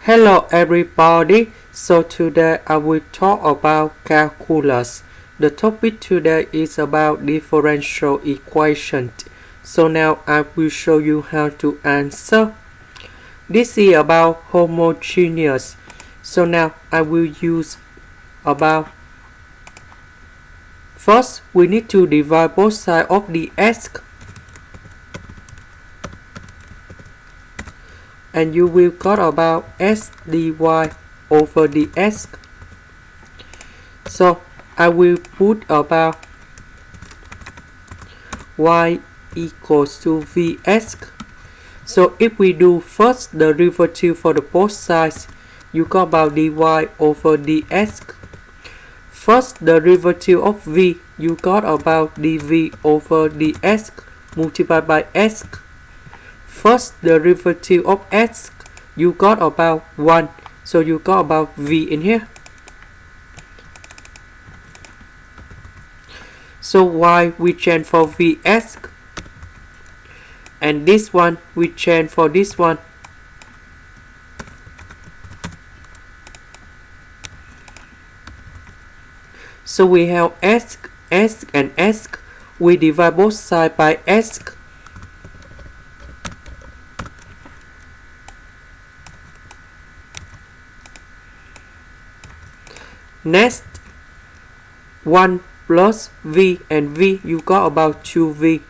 Hello everybody, so today I will talk about calculus. The topic today is about differential equations. So now I will show you how to answer. This is about homogeneous. So now I will use about. First, we need to divide both sides of the x. And you will got about s dy over dx. So I will put about y equals to vx. So if we do first the derivative for the both sides, you got about dy over dx. First the derivative of v, you got about dv over dx multiplied by s. First derivative of x, you got about 1, so you got about v in here. So y we change for vx, and this one we change for this one. So we have s, and s. We divide both sides by s. Next, 1 plus v and v, you got about 2v.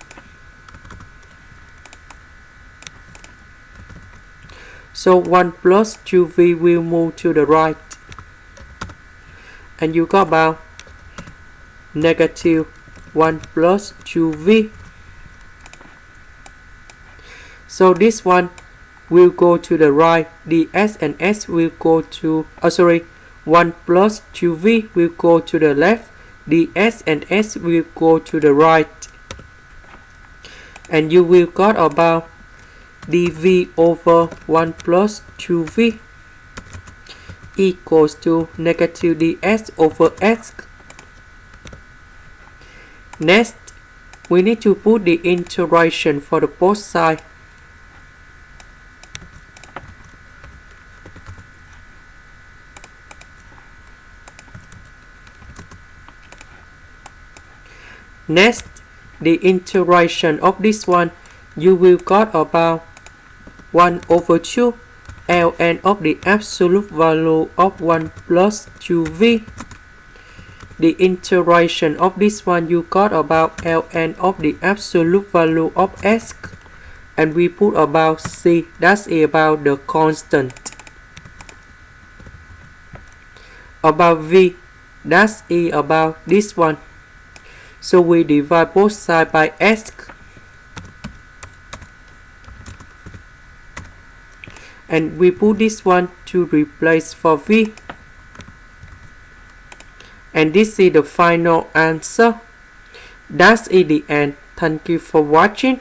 So 1 plus 2v will move to the right. And you got about negative 1 plus 2v. So this one will go to the right. ds and s will go to, 1 plus 2v will go to the left, ds and s will go to the right. And you will got about dv over 1 plus 2v equals to negative ds over s. Next, we need to put the integration for the both sides. Next, the integration of this one, you will got about 1 over 2 ln of the absolute value of 1 plus 2v. The integration of this one, you got about ln of the absolute value of s, and we put about c, that's about the constant. About v, that's about this one. So we divide both sides by s. And we put this one to replace for v. And this is the final answer. That's the end. Thank you for watching.